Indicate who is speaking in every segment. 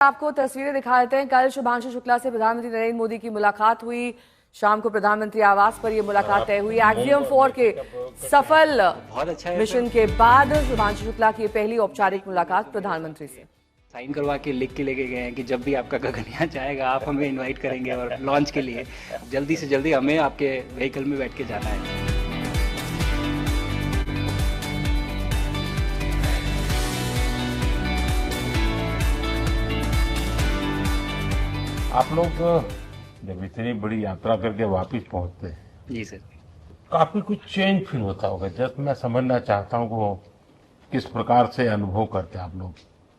Speaker 1: आपको तस्वीरें दिखा देते हैं। कल शुभांशु शुक्ला से प्रधानमंत्री नरेंद्र मोदी की मुलाकात हुई। शाम को प्रधानमंत्री आवास पर यह मुलाकात तय हुई। एक्सियम 4 के सफल मिशन के बाद शुभांशु शुक्ला की पहली औपचारिक मुलाकात प्रधानमंत्री से।
Speaker 2: साइन करवा के लिख के लेके गए हैं कि जब भी आपका गगनयान जाएगा आप हमें इनवाइट करेंगे और लॉन्च के लिए जल्दी से जल्दी हमें आपके व्हीकल में बैठ के जाना है।
Speaker 3: आप लोग जब इतनी बड़ी यात्रा करके वापस पहुंचते हैं
Speaker 2: जी सर,
Speaker 3: काफी कुछ चेंज फील होता होगा। जस्ट मैं समझना चाहता हूँ वो किस प्रकार से अनुभव करते हैं आप लोग।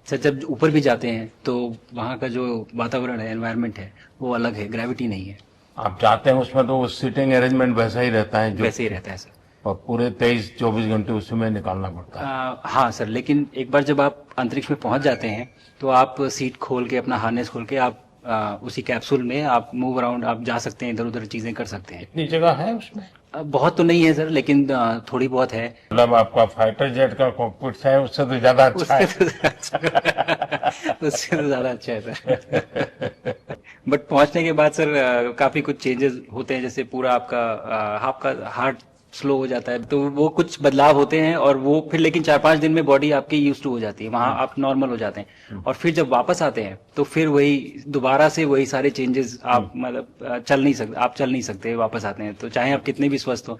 Speaker 2: सर जब ऊपर भी जाते हैं तो वहाँ का जो वातावरण है, एनवायरनमेंट है, वो अलग है, ग्रेविटी नहीं है।
Speaker 3: आप जाते हैं उसमें तो सीटिंग अरेंजमेंट वैसा ही रहता है जो
Speaker 2: वैसे ही रहता है सर,
Speaker 3: और पूरे 23-24 घंटे उसमें निकालना पड़ता है।
Speaker 2: हाँ सर, लेकिन एक बार जब आप अंतरिक्ष में पहुंच जाते हैं तो आप सीट खोल के, अपना हार्नेस खोल के आप उसी कैप्सूल में आप मूव अराउंड, आप जा सकते हैं, इधर उधर चीजें कर सकते हैं।
Speaker 3: इतनी जगह है उसमें?
Speaker 2: बहुत तो नहीं है सर, लेकिन थोड़ी बहुत है।
Speaker 3: मतलब आपका फाइटर जेट का कॉकपिट है उससे तो ज्यादा अच्छा है।
Speaker 2: उससे तो ज्यादा अच्छा है सर। बट पहुंचने के बाद सर काफी कुछ चेंजेस होते हैं। जैसे पूरा आपका हार्ट स्लो हो जाता है, तो वो कुछ बदलाव होते हैं और वो फिर लेकिन 4-5 दिन में बॉडी आपकी यूज टू हो जाती है, वहां आप नॉर्मल हो जाते हैं। और फिर जब वापस आते हैं तो फिर वही दोबारा से वही सारे चेंजेस आप मतलब चल नहीं सकते वापस आते हैं। तो चाहे आप कितने भी स्वस्थ हो,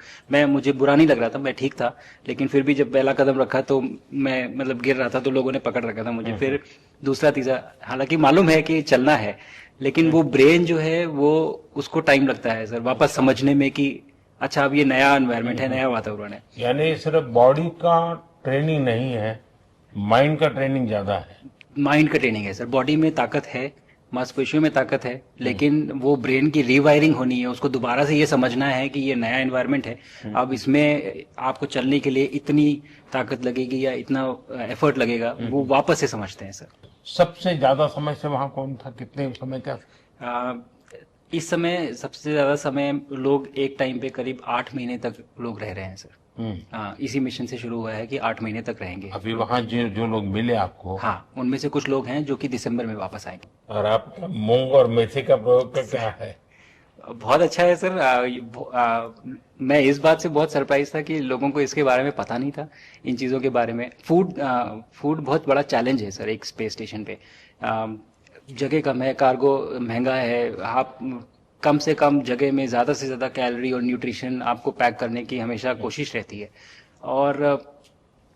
Speaker 2: मुझे बुरा नहीं लग रहा था, मैं ठीक था, लेकिन फिर भी जब पहला कदम रखा तो मैं मतलब गिर रहा था तो लोगों ने पकड़ रखा था मुझे। फिर दूसरा तीसरा, हालांकि मालूम है कि चलना है, लेकिन वो ब्रेन जो है वो उसको टाइम लगता है सर वापस समझने में कि अच्छा अब ये नया एनवायरनमेंट है, नया वातावरण है।
Speaker 3: यानी सिर्फ बॉडी का ट्रेनिंग नहीं है, माइंड का ट्रेनिंग ज्यादा है।
Speaker 2: माइंड का ट्रेनिंग है सर, बॉडी में ताकत है, मांसपेशियों में ताकत है, लेकिन वो ब्रेन की रीवायरिंग होनी है, उसको दोबारा से ये समझना है कि ये नया एनवायरनमेंट है। अब इसमें आपको चलने के लिए इतनी ताकत लगेगी या इतना एफर्ट लगेगा, वो वापस से समझते हैं सर।
Speaker 3: सबसे ज्यादा समय से वहां कौन था, कितने समय का?
Speaker 2: इस समय सबसे ज्यादा समय लोग एक टाइम पे करीब 8 महीने तक लोग रह रहे हैं सर। इसी मिशन से शुरू हुआ है कि 8 महीने तक रहेंगे।
Speaker 3: अभी वहाँ जो लोग मिले आपको?
Speaker 2: हाँ, उनमें से कुछ लोग हैं जो कि दिसंबर में वापस आएंगे।
Speaker 3: और आप मूंग और मेथी का प्रयोग का क्या है?
Speaker 2: बहुत अच्छा है सर। मैं इस बात से बहुत सरप्राइज था कि लोगों को इसके बारे में पता नहीं था, इन चीजों के बारे में। फूड बहुत बड़ा चैलेंज है सर एक स्पेस स्टेशन पे। जगह कम है, कार्गो महंगा है, आप कम से कम जगह में ज़्यादा से ज़्यादा कैलोरी और न्यूट्रिशन आपको पैक करने की हमेशा कोशिश रहती है। और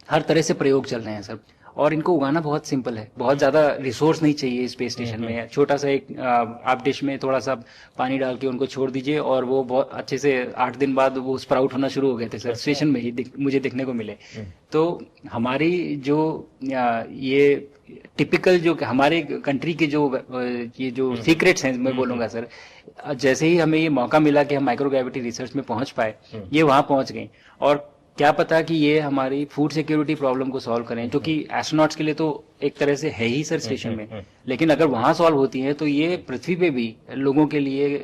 Speaker 2: हर तरह से प्रयोग चल रहे हैं सर, और इनको उगाना बहुत सिंपल है, बहुत ज़्यादा रिसोर्स नहीं चाहिए स्पेस स्टेशन में। छोटा सा एक आप डिश में थोड़ा सा पानी डाल के उनको छोड़ दीजिए और वो बहुत अच्छे से 8 दिन बाद वो स्प्राउट होना शुरू हो गए थे सर, स्टेशन में ही मुझे देखने को मिले। तो हमारी जो ये टिपिकल जो हमारे कंट्री के ये जो सीक्रेट्स हैं, मैं बोलूंगा सर, जैसे ही हमें ये मौका मिला कि हम माइक्रोग्रेविटी रिसर्च में पहुंच पाए, ये वहां पहुंच गए। और क्या पता कि ये हमारी फूड सिक्योरिटी प्रॉब्लम को सॉल्व करें, जो कि एस्ट्रोनॉट्स के लिए तो एक तरह से है ही सर स्टेशन में, लेकिन अगर वहां सॉल्व होती है तो ये पृथ्वी पे भी लोगों के लिए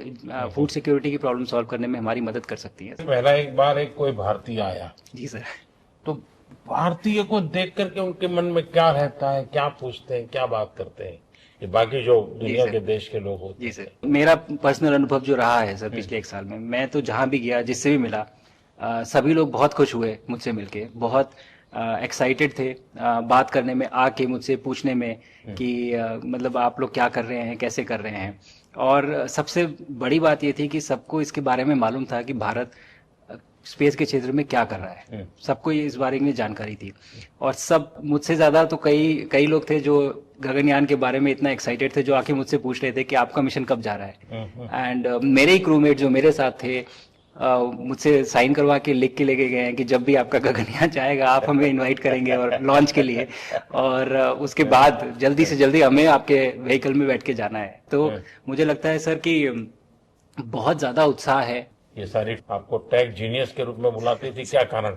Speaker 2: फूड सिक्योरिटी की प्रॉब्लम सॉल्व करने में हमारी मदद कर सकती है।
Speaker 3: पहला एक बार कोई भारतीय आया
Speaker 2: जी सर,
Speaker 3: तो भारतीय को देख करके उनके मन में क्या रहता है, क्या पूछते हैं, क्या बात करते हैं, ये बाकी जो दुनिया के देश के लोग होते हैं?
Speaker 2: जी सर, मेरा पर्सनल अनुभव जो रहा है सर पिछले 1 साल में, मैं तो जहां भी गया, जिससे भी मिला, सभी लोग बहुत खुश हुए मुझसे मिलके, बहुत एक्साइटेड थे बात करने में, आके मुझसे पूछने में कि मतलब आप लोग क्या कर रहे हैं, कैसे कर रहे हैं। और सबसे बड़ी बात ये थी कि सबको इसके बारे में मालूम था कि भारत स्पेस के क्षेत्र में क्या कर रहा है, सबको ये इस बारे में जानकारी थी। और सब मुझसे ज्यादा तो कई लोग थे जो गगनयान के बारे में इतना एक्साइटेड थे, जो आके मुझसे पूछ रहे थे कि आपका मिशन कब जा रहा है। एंड मेरे ही क्रूमेट जो मेरे साथ थे, मुझसे साइन करवा के लिख के लेके गए हैं कि जब भी आपका गगनयान जाएगा आप हमें इनवाइट करेंगे और लॉन्च के लिए, और उसके बाद जल्दी से जल्दी हमें आपके व्हीकल में बैठ के जाना है। तो मुझे लगता है सर कि बहुत ज्यादा उत्साह है।
Speaker 3: ये सारी आपको टेक जीनियस के रूप में बुलाती थी, क्या कारण?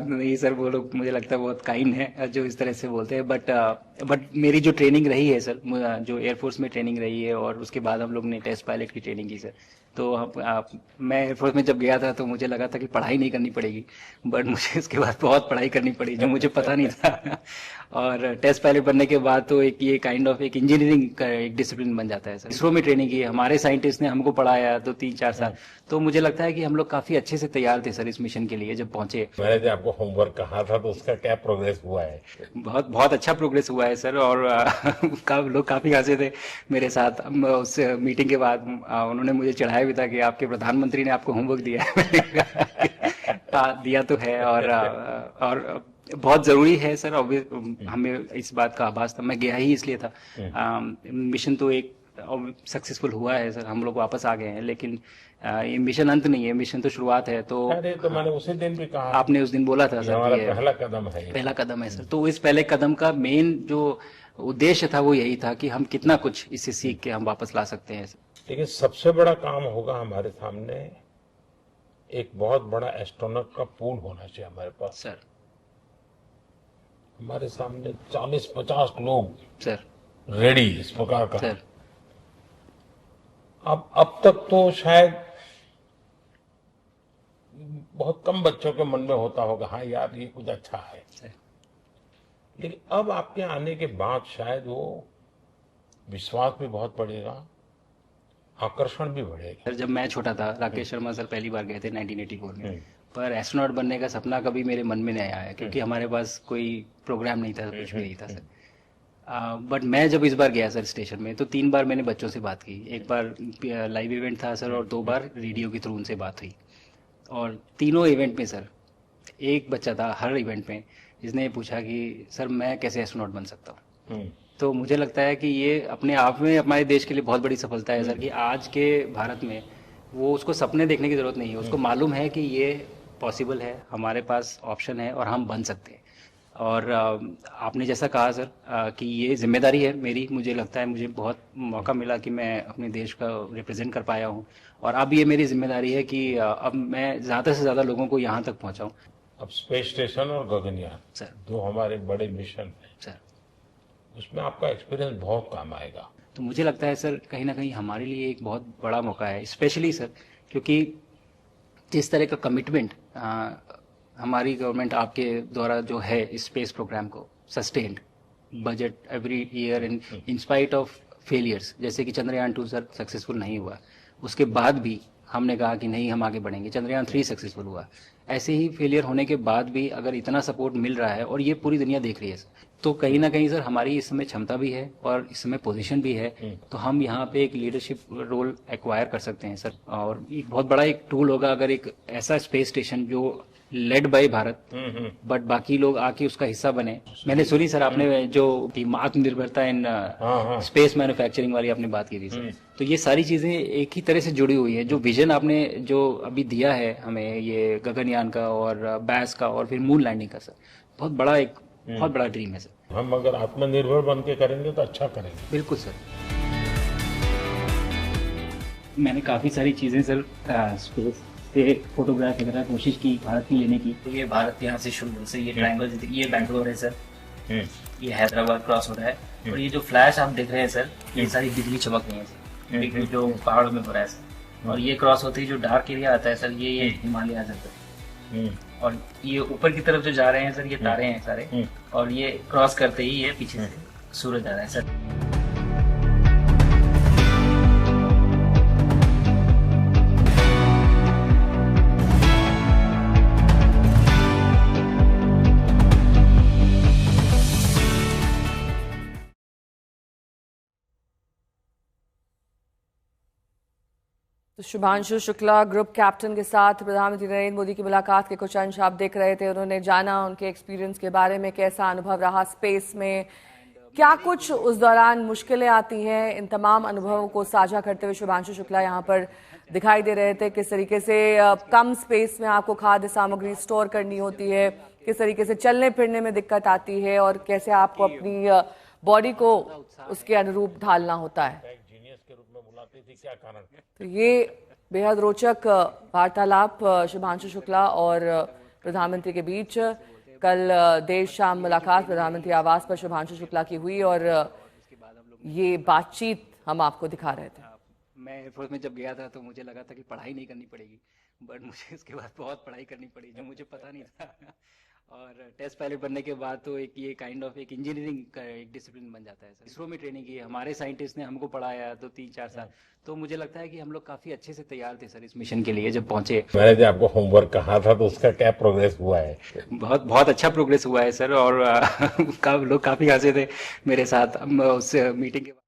Speaker 2: नहीं सर, वो लोग मुझे लगता है बहुत काइंड है जो इस तरह से बोलते हैं। बट मेरी जो ट्रेनिंग रही है सर, जो एयरफोर्स में ट्रेनिंग रही है, और उसके बाद हम लोग ने टेस्ट पायलट की ट्रेनिंग की सर, तो मैं एयरफोर्स में जब गया था तो मुझे लगा था कि पढ़ाई नहीं करनी पड़ेगी, बट मुझे इसके बाद बहुत पढ़ाई करनी पड़ी जो मुझे पता नहीं था। और टेस्ट पायलट बनने के बाद तो एक ये काइंड ऑफ एक इंजीनियरिंग का एक डिसिप्लिन बन जाता है सर। इसरो में ट्रेनिंग की, हमारे साइंटिस्ट ने हमको पढ़ाया तो 3-4 साल, तो मुझे लगता है कि हम लोग काफी अच्छे से तैयार थे सर इस मिशन के लिए जब पहुंचे।
Speaker 3: मैंने जो आपको होमवर्क कहा था तो उसका क्या प्रोग्रेस हुआ है?
Speaker 2: बहुत बहुत अच्छा प्रोग्रेस हुआ है सर, और लोग काफी हंसे थे मेरे साथ। उस मीटिंग के बाद उन्होंने मुझे चढ़ाया भी था कि आपके प्रधानमंत्री ने आपको होमवर्क दिया है। मैंने कहा, दिया तो है, और बहुत जरूरी है सर। हमें इस बात का आभास था, मैं गया ही इसलिए था। मिशन तो एक सक्सेसफुल हुआ है सर, हम लोग वापस आ गए हैं, लेकिन ये मिशन अंत नहीं है, मिशन तो शुरुआत है। तो
Speaker 3: अरे तो मैंने उसी दिन भी कहा,
Speaker 2: आपने उस दिन बोला था सर,
Speaker 3: हमारा पहला कदम है,
Speaker 2: पहला कदम है सर। तो इस पहले कदम का मेन जो उद्देश्य था वो यही था कि हम कितना कुछ इससे सीख के हम वापस ला सकते हैं सर।
Speaker 3: लेकिन सबसे बड़ा काम होगा हमारे सामने, एक बहुत बड़ा एस्ट्रोनॉट का पूल होना चाहिए हमारे पास
Speaker 2: सर।
Speaker 3: हमारे सामने 40-50 लोग
Speaker 2: सर
Speaker 3: रेडी इस प्रकार का
Speaker 2: सर।
Speaker 3: अब तक तो शायद बहुत कम बच्चों के मन में होता होगा, हाँ यार ये कुछ अच्छा है
Speaker 2: सर।
Speaker 3: लेकिन अब आपके आने के बाद शायद वो विश्वास भी बहुत बढ़ेगा, आकर्षण भी बढ़ेगा।
Speaker 2: सर जब मैं छोटा था, राकेश शर्मा सर पहली बार गए थे 1984 में, पर एस्ट्रोनॉट बनने का सपना कभी मेरे मन में नहीं आया, क्योंकि हमारे पास कोई प्रोग्राम नहीं था, कुछ भी नहीं था सर। बट मैं जब इस बार गया सर स्टेशन में, तो 3 बार मैंने बच्चों से बात की। एक बार लाइव इवेंट था सर, और 2 बार रेडियो के थ्रू उनसे बात हुई। और तीनों इवेंट में सर एक बच्चा था हर इवेंट में जिसने पूछा कि सर मैं कैसे एस्ट्रोनॉट बन सकता हूँ। तो मुझे लगता है कि ये अपने आप में हमारे देश के लिए बहुत बड़ी सफलता है सर, कि आज के भारत में वो उसको सपने देखने की जरूरत नहीं है, उसको मालूम है कि ये पॉसिबल है, हमारे पास ऑप्शन है और हम बन सकते हैं। और आपने जैसा कहा सर कि ये जिम्मेदारी है मेरी, मुझे लगता है मुझे बहुत मौका मिला कि मैं अपने देश का रिप्रेजेंट कर पाया हूँ, और अब ये मेरी जिम्मेदारी है कि अब मैं ज़्यादा से ज़्यादा लोगों को यहाँ तक पहुँचाऊँ।
Speaker 3: अब स्पेस स्टेशन और गगनयान
Speaker 2: सर,
Speaker 3: दो हमारे बड़े मिशन हैं
Speaker 2: सर,
Speaker 3: उसमें आपका एक्सपीरियंस बहुत काम आएगा।
Speaker 2: तो मुझे लगता है सर कहीं ना कहीं हमारे लिए एक बहुत बड़ा मौका है, स्पेशली सर क्योंकि जिस तरह का कमिटमेंट हमारी गवर्नमेंट आपके द्वारा जो है इस स्पेस प्रोग्राम को sustained budget every year in spite of failures, जैसे कि चंद्रयान 2 सर सक्सेसफुल नहीं हुआ, उसके बाद भी हमने कहा कि नहीं हम आगे बढ़ेंगे, चंद्रयान 3 सक्सेसफुल हुआ। ऐसे ही फेलियर होने के बाद भी अगर इतना सपोर्ट मिल रहा है और ये पूरी दुनिया देख रही है सर, तो कहीं ना कहीं सर हमारी इस समय क्षमता भी है और इस समय पोजीशन भी है, तो हम यहाँ पे एक लीडरशिप रोल एक्वायर कर सकते हैं सर। और एक बहुत बड़ा एक टूल होगा अगर एक ऐसा स्पेस स्टेशन जो लेड बाय भारत बट बाकी लोग आके उसका हिस्सा बने। मैंने सुनी सर आपने जो आत्मनिर्भरता इन स्पेस मैन्युफैक्चरिंग वाली आपने बात की थी सर, तो ये सारी चीजें एक ही तरह से जुड़ी हुई है। जो विजन आपने जो अभी दिया है हमें, ये गगनयान का और बैस का और फिर मून लैंडिंग का सर, बहुत बड़ा ड्रीम है सर।
Speaker 3: हम अगर आत्मनिर्भर बन के करेंगे तो अच्छा करेंगे।
Speaker 2: बिल्कुल सर। मैंने काफी सारी चीजें सर स्पेस से फोटोग्राफ वगैरह कोशिश की भारत की लेने की।
Speaker 4: तो ये भारत यहाँ से शुरू से ये ट्रायंगल, ये बैंगलोर है सर, ये हैदराबाद क्रॉस हो रहा है, और ये जो फ्लैश आप देख रहे हैं सर, ये सारी बिजली चमक रही है सर, बिजली जो पहाड़ों में हो रहा है सर। और ये क्रॉस होते ही जो डार्क एरिया आता है सर, ये हिमालय आ जाता है। और ये ऊपर की तरफ जो जा रहे हैं सर, ये तारे हैं सारे, और ये क्रॉस करते ही ये पीछे से सूरज आ रहा है सर।
Speaker 1: तो शुभांशु शुक्ला ग्रुप कैप्टन के साथ प्रधानमंत्री नरेंद्र मोदी की मुलाकात के कुछ अंश आप देख रहे थे। उन्होंने जाना उनके एक्सपीरियंस के बारे में, कैसा अनुभव रहा स्पेस में, क्या कुछ उस दौरान मुश्किलें आती हैं। इन तमाम अनुभवों को साझा करते हुए शुभांशु शुक्ला यहाँ पर दिखाई दे रहे थे। किस तरीके से कम स्पेस में आपको खाद्य सामग्री स्टोर करनी होती है, किस तरीके से चलने फिरने में दिक्कत आती है, और कैसे आपको अपनी बॉडी को उसके अनुरूप ढालना होता है।
Speaker 3: क्या कारण?
Speaker 1: तो ये बेहद रोचक वार्तालाप शुभांशु शुक्ला और प्रधानमंत्री के बीच कल देर शाम मुलाकात प्रधानमंत्री आवास पर शुभांशु शुक्ला की हुई, और ये बातचीत हम आपको दिखा रहे थे।
Speaker 2: मैं एयरफोर्स में जब गया था तो मुझे लगा था कि पढ़ाई नहीं करनी पड़ेगी, बट मुझे इसके बाद बहुत पढ़ाई करनी पड़ी जो मुझे पता नहीं था। और टेस्ट पायलट बनने के बाद तो एक ये काइंड ऑफ एक इंजीनियरिंग का एक डिसिप्लिन बन जाता है सर। इसरो में ट्रेनिंग की, हमारे साइंटिस्ट ने हमको पढ़ाया तो 3-4 साल, तो मुझे लगता है कि हम लोग काफी अच्छे से तैयार थे सर इस मिशन के लिए जब पहुंचे।
Speaker 3: मैंने जब आपको होमवर्क कहा था तो उसका क्या प्रोग्रेस हुआ है?
Speaker 2: बहुत बहुत अच्छा प्रोग्रेस हुआ है सर, और लोग काफी हंसे थे मेरे साथ उस मीटिंग के बाद।